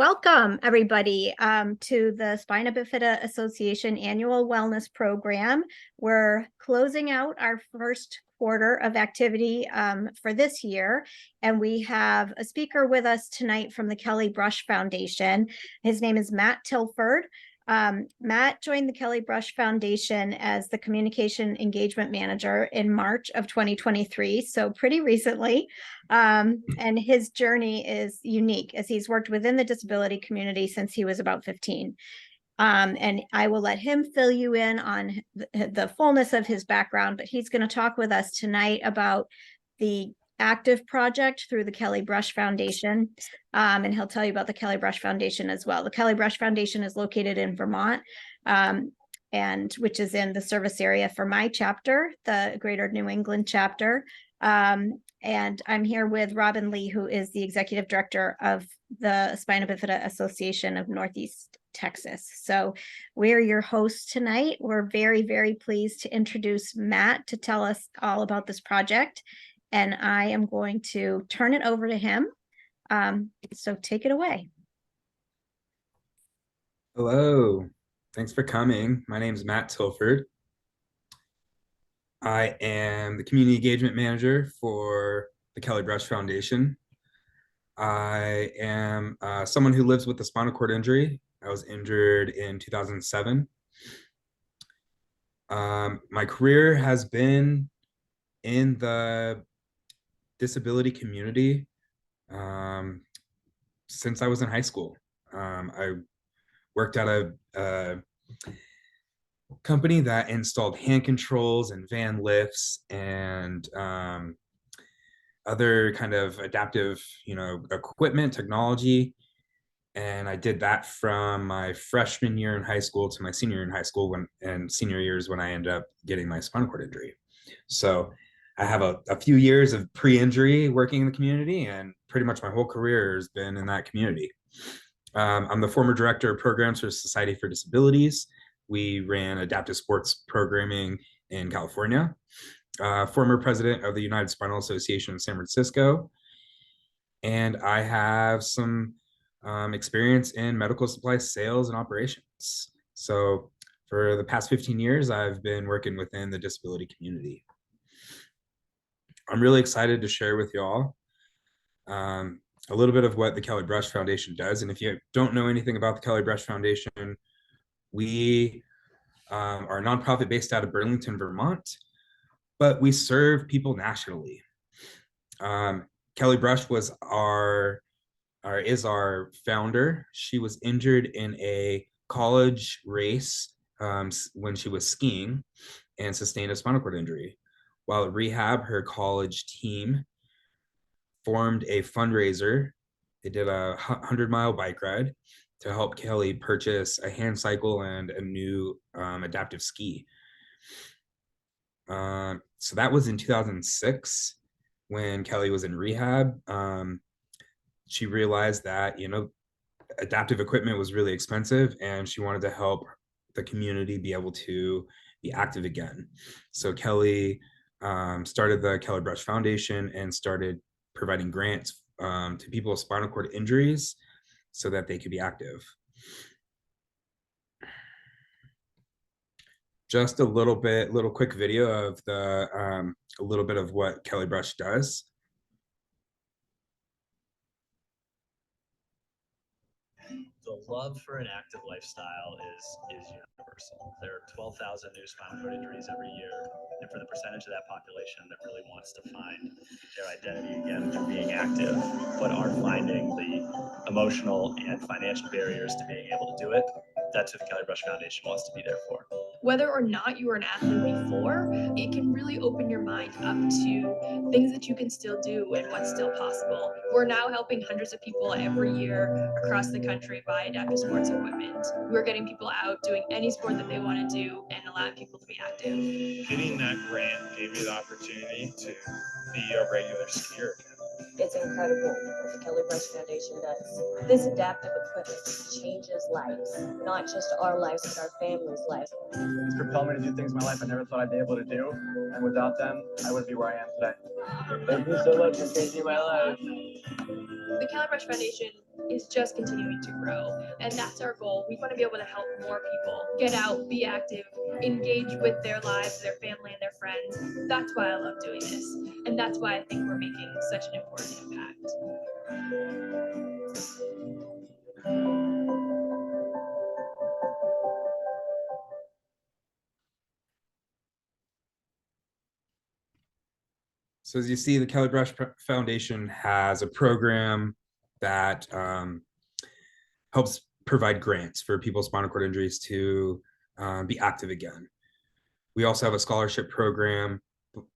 Welcome, everybody, to the Spina Bifida Association Annual Wellness Program. We're closing out our first quarter of activity for this year, and we have a speaker with us tonight from the Kelly Brush Foundation. His name is Matt Tilford. Matt joined the Kelly Brush Foundation as the Communication Engagement Manager in March of 2023, so pretty recently. And his journey is unique as he's worked within the disability community since he was about 15. And I will let him fill you in on the fullness of his background, but he's going to talk with us tonight about the active project through the Kelly Brush Foundation. And he'll tell you about the Kelly Brush Foundation as well. The Kelly Brush Foundation is located in Vermont, and which is in the service area for my chapter, the Greater New England chapter. And I'm here with Robin Lee, who is the executive director of the Spina Bifida Association of Northeast Texas. So we're your hosts tonight. We're very, very pleased to introduce Matt to tell us all about this project. And I am going to turn it over to him. So take it away. Hello, thanks for coming. My name is Matt Tilford. I am the Community Engagement Manager for the Kelly Brush Foundation. I am someone who lives with a spinal cord injury. I was injured in 2007. My career has been in the disability community since I was in high school. I worked at a company that installed hand controls and van lifts and other kind of adaptive, equipment, technology. And I did that from my freshman year in high school to my senior year in high school and senior years when I ended up getting my spinal cord injury. So I have a few years of pre-injury working in the community, and pretty much my whole career has been in that community. I'm the former director of programs for Society for Disabilities. We ran adaptive sports programming in California. Former president of the United Spinal Association in San Francisco. And I have some experience in medical supply sales and operations. So for the past 15 years, I've been working within the disability community. I'm really excited to share with y'all a little bit of what the Kelly Brush Foundation does. And if you don't know anything about the Kelly Brush Foundation, we are a nonprofit based out of Burlington, Vermont, but we serve people nationally. Kelly Brush was is our founder. She was injured in a college race when she was skiing and sustained a spinal cord injury. While at rehab, her college team formed a fundraiser. They did a 100-mile bike ride to help Kelly purchase a hand cycle and a new adaptive ski. So that was in 2006 when Kelly was in rehab. She realized that, adaptive equipment was really expensive, and she wanted to help the community be able to be active again. So Kelly started the Kelly Brush Foundation and started providing grants to people with spinal cord injuries so that they could be active. Just a little quick video of a little bit of what Kelly Brush does. The love for an active lifestyle is universal. There are 12,000 new spinal cord injuries every year, and for the percentage of that population that really wants to find their identity again through being active, but are finding the emotional and financial barriers to being able to do it, that's what the Kelly Brush Foundation wants to be there for. Whether or not you were an athlete before, it can really open your mind up to things that you can still do and what's still possible. We're now helping hundreds of people every year across the country buy adaptive sports equipment. We're getting people out doing any sport that they want to do and allowing people to be active. Getting that grant gave me the opportunity to be a regular skier again. It's incredible what the Kelly Brush Foundation does. This adaptive equipment changes lives, not just our lives, but our families' lives. It's propelled me to do things in my life I never thought I'd be able to do, and without them, I wouldn't be where I am today. Thank you so much for changing my life. The Kelly Brush Foundation is just continuing to grow. And that's our goal. We want to be able to help more people get out, be active, engage with their lives, their family, and their friends. That's why I love doing this. And that's why I think we're making such an important impact. So as you see, the Kelly Brush Foundation has a program that helps provide grants for people with spinal cord injuries to be active again. We also have a scholarship program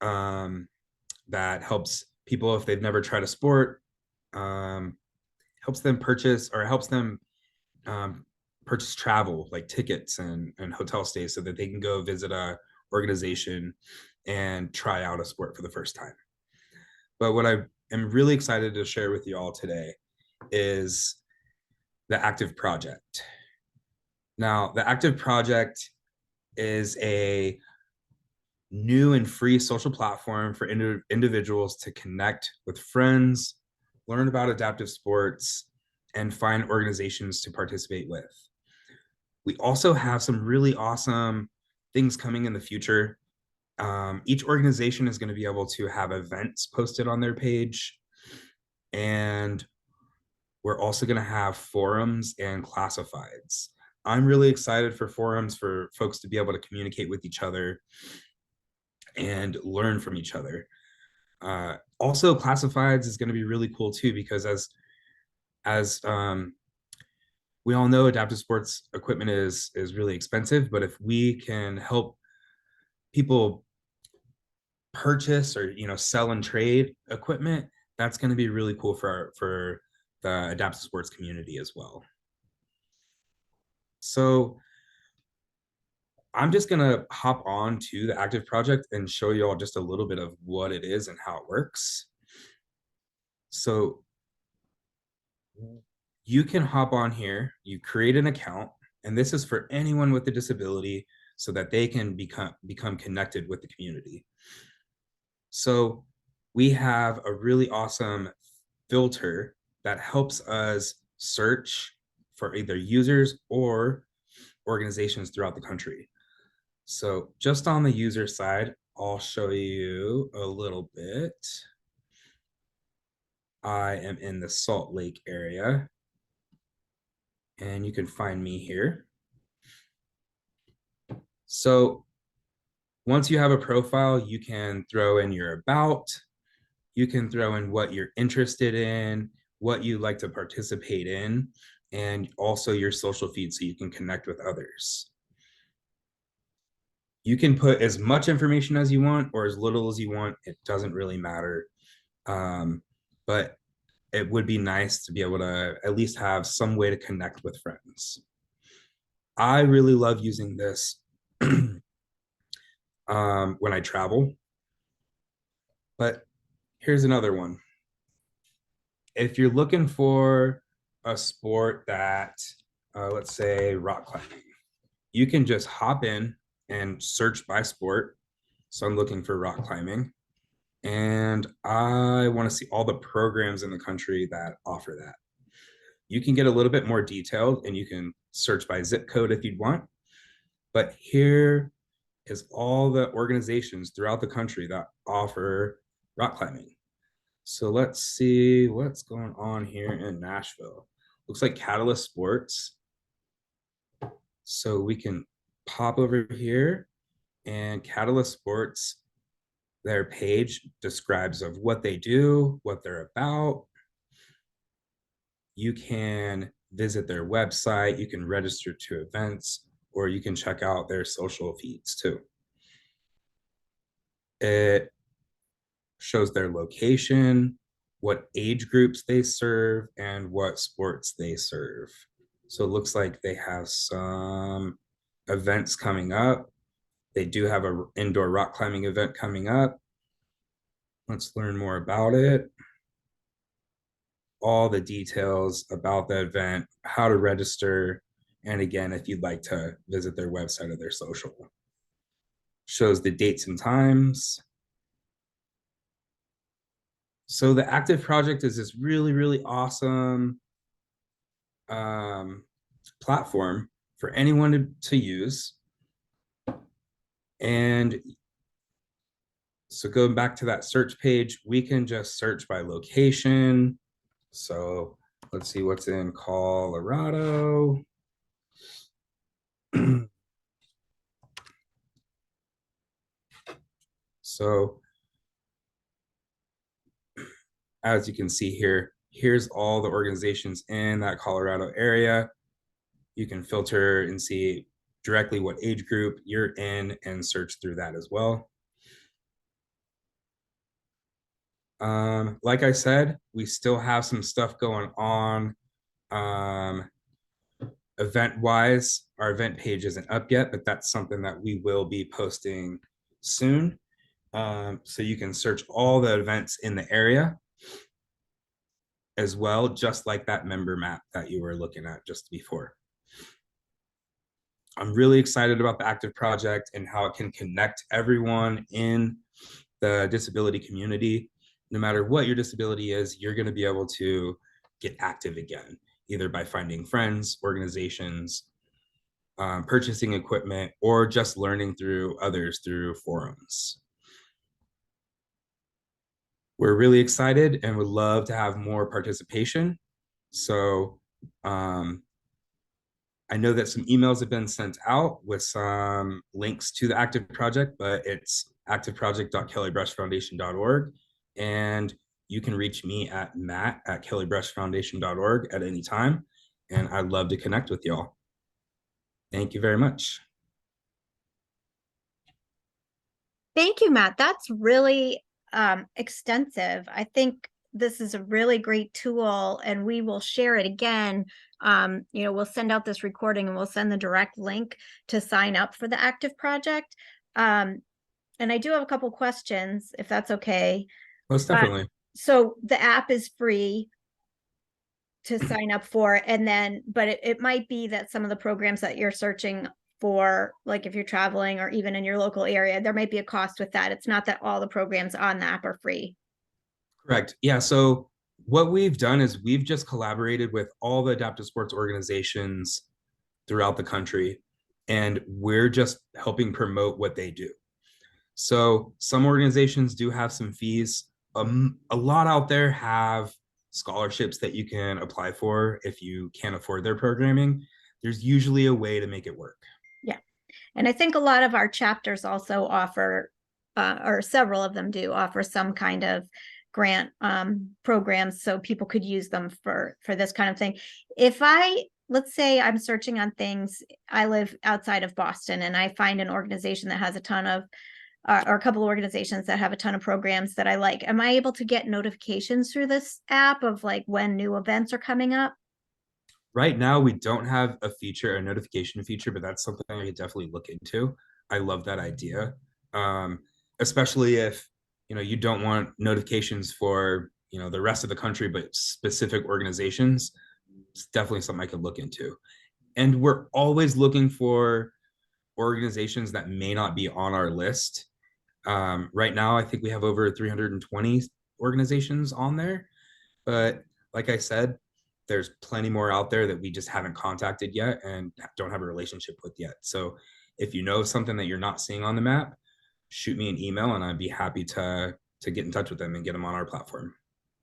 that helps people if they've never tried a sport, helps them purchase purchase travel like tickets and hotel stays so that they can go visit a organization and try out a sport for the first time. But what I am really excited to share with you all today is the Active Project. Now, the Active Project is a new and free social platform for individuals to connect with friends, learn about adaptive sports, and find organizations to participate with. We also have some really awesome things coming in the future. Each organization is going to be able to have events posted on their page. And we're also going to have forums and classifieds. I'm really excited for forums for folks to be able to communicate with each other and learn from each other. Also, classifieds is going to be really cool too, because as we all know, adaptive sports equipment is really expensive, but if we can help people purchase or sell and trade equipment, that's going to be really cool for the adaptive sports community as well. So I'm just going to hop on to the Active Project and show you all just a little bit of what it is and how it works. So you can hop on here, you create an account, and this is for anyone with a disability so that they can become connected with the community. So we have a really awesome filter that helps us search for either users or organizations throughout the country. So just on the user side, I'll show you a little bit. I am in the Salt Lake area, and you can find me here. So once you have a profile, you can throw in your about, you can throw in what you're interested in, what you like to participate in, and also your social feed so you can connect with others. You can put as much information as you want or as little as you want. It doesn't really matter. But it would be nice to be able to at least have some way to connect with friends. I really love using this when I travel. But here's another one. If you're looking for a sport that, let's say rock climbing, you can just hop in and search by sport. So I'm looking for rock climbing, and I want to see all the programs in the country that offer that. You can get a little bit more detailed and you can search by zip code if you'd want. But here is all the organizations throughout the country that offer rock climbing. So let's see what's going on here in Nashville. Looks like Catalyst Sports. So we can pop over here, and Catalyst Sports, their page describes of what they do, what they're about. You can visit their website, you can register to events, or you can check out their social feeds too. It shows their location, what age groups they serve, and what sports they serve. So it looks like they have some events coming up. They do have an indoor rock climbing event coming up. Let's learn more about it. All the details about the event, how to register, and again, if you'd like to visit their website or their social. Shows the dates and times. So the Active Project is this really, really awesome platform for anyone to use. And so going back to that search page, we can just search by location. So let's see what's in Colorado. So as you can see here, here's all the organizations in that Colorado area. You can filter and see directly what age group you're in and search through that as well. Like I said, we still have some stuff going on. Event wise, our event page isn't up yet, but that's something that we will be posting soon. So you can search all the events in the area as well, just like that member map that you were looking at just before. I'm really excited about the Active Project and how it can connect everyone in the disability community. No matter what your disability is, you're going to be able to get active again, either by finding friends, organizations, purchasing equipment, or just learning through others through forums. We're really excited and would love to have more participation. So I know that some emails have been sent out with some links to the Active Project, but it's activeproject.kellybrushfoundation.org. And you can reach me at matt@kellybrushfoundation.org at any time. And I'd love to connect with y'all. Thank you very much. Thank you, Matt. That's really extensive. I think this is a really great tool, and we will share it again. We'll send out this recording and we'll send the direct link to sign up for the Active Project. And I do have a couple questions, if that's okay. Most definitely. So the app is free to sign up for, and then, but it might be that some of the programs that you're searching for, like if you're traveling or even in your local area, there might be a cost with that. It's not that all the programs on the app are free. Correct. Yeah. So what we've done is we've just collaborated with all the adaptive sports organizations throughout the country, and we're just helping promote what they do. So some organizations do have some fees. A lot out there have scholarships that you can apply for if you can't afford their programming. There's usually a way to make it work. Yeah. And I think a lot of our chapters also offer, or several of them do offer, some kind of grant programs, so people could use them for this kind of thing. If let's say I'm searching on things, I live outside of Boston and I find an organization that has a ton of, or a couple of organizations that have a ton of programs that I like, am I able to get notifications through this app of like when new events are coming up? Right now, we don't have a feature, a notification feature, but that's something I could definitely look into. I love that idea, especially if you don't want notifications for the rest of the country, but specific organizations. It's definitely something I could look into. And we're always looking for organizations that may not be on our list. Right now, I think we have over 320 organizations on there, but like I said, there's plenty more out there that we just haven't contacted yet and don't have a relationship with yet. So if you know something that you're not seeing on the map, shoot me an email and I'd be happy to get in touch with them and get them on our platform.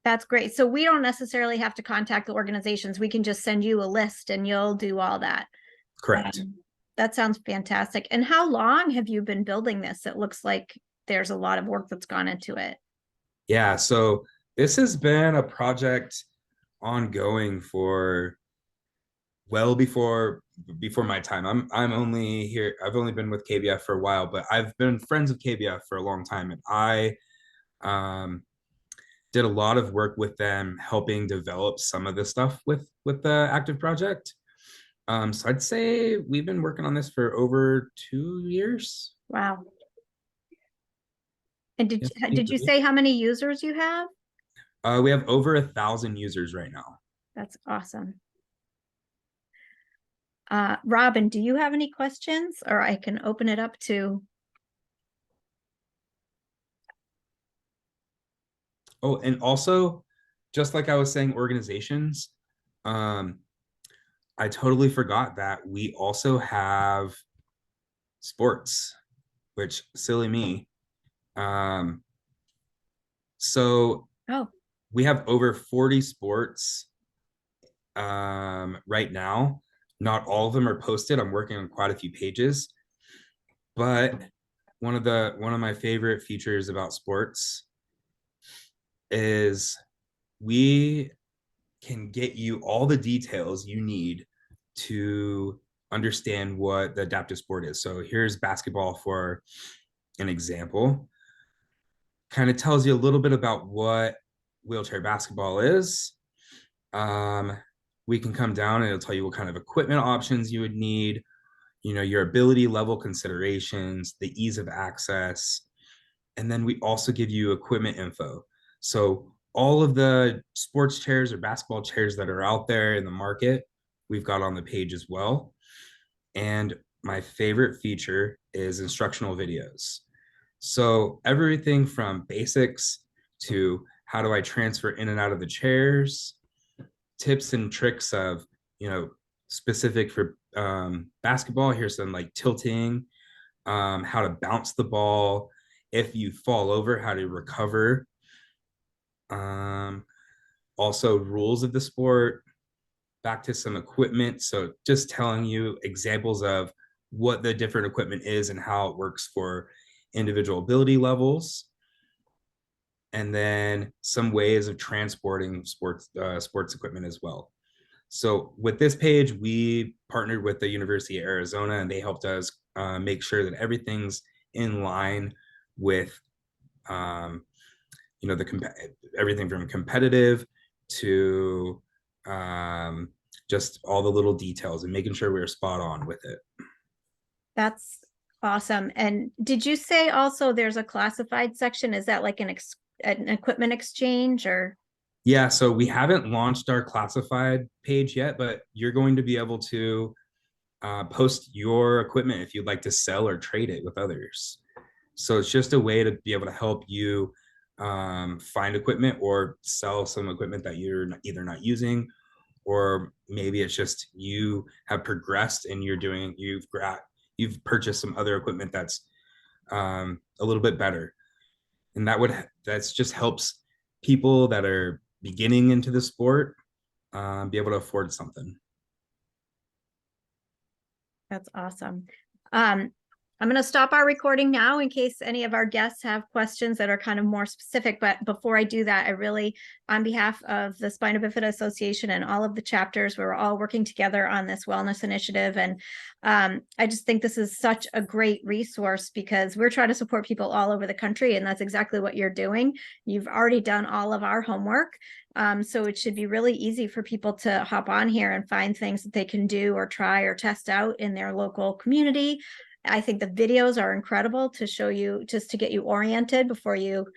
That's great. So we don't necessarily have to contact the organizations. We can just send you a list and you'll do all that. Correct. That sounds fantastic. And how long have you been building this? It looks like there's a lot of work that's gone into it. Yeah, so this has been a project ongoing for well before my time. I'm only here. I've only been with KBF for a while, but I've been friends with KBF for a long time, and I did a lot of work with them, helping develop some of the stuff with the Active Project. So I'd say we've been working on this for over 2 years. Wow. And did you say how many users you have? We have over 1,000 users right now. That's awesome. Robin, do you have any questions, or I can open it up to? Oh, and also, just like I was saying, organizations, I totally forgot that we also have sports, which silly me. So Oh, we have over 40 sports right now. Not all of them are posted. I'm working on quite a few pages, but one of my favorite features about sports is we can get you all the details you need to understand what the adaptive sport is. So here's basketball for an example. Kind of tells you a little bit about what wheelchair basketball is. We can come down and it'll tell you what kind of equipment options you would need, you know, your ability level considerations, the ease of access, and then we also give you equipment info. So all of the sports chairs or basketball chairs that are out there in the market, we've got on the page as well. And my favorite feature is instructional videos. So everything from basics to how do I transfer in and out of the chairs, tips and tricks of, you know, specific for basketball. Here's some like tilting, how to bounce the ball, if you fall over, how to recover. Also rules of the sport, back to some equipment. So just telling you examples of what the different equipment is and how it works for individual ability levels. And then some ways of transporting sports equipment as well. So with this page, we partnered with the University of Arizona, and they helped us make sure that everything's in line with, you know, everything from competitive to just all the little details and making sure we were spot on with it. that's awesome. And did you say also there's a classified section? Is that like an equipment exchange or? Yeah, so we haven't launched our classified page yet, but you're going to be able to post your equipment if you'd like to sell or trade it with others. So it's just a way to be able to help you find equipment or sell some equipment that you're either not using, or maybe it's just you have progressed and you've purchased some other equipment that's a little bit better, and that's just helps people that are beginning into the sport be able to afford something. That's awesome. I'm going to stop our recording now in case any of our guests have questions that are kind of more specific. But before I do that, I really, on behalf of the Spina Bifida Association and all of the chapters, we're all working together on this wellness initiative. And I just think this is such a great resource because we're trying to support people all over the country. And that's exactly what you're doing. You've already done all of our homework. So it should be really easy for people to hop on here and find things that they can do or try or test out in their local community. I think the videos are incredible to show you, just to get you oriented before you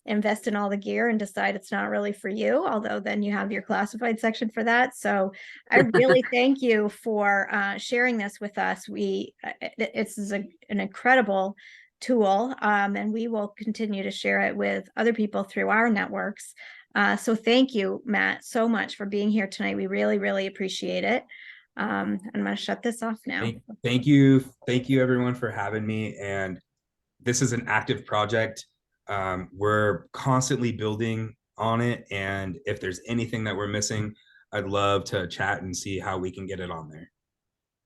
invest in all the gear and decide it's not really for you, although then you have your classified section for that. So I really thank you for sharing this with us. It's an incredible tool, and we will continue to share it with other people through our networks. So thank you, Matt, so much for being here tonight. We really, really appreciate it. I'm going to shut this off now. Thank you everyone for having me. And this is an active project. We're constantly building on it, and if there's anything that we're missing, I'd love to chat and see how we can get it on there.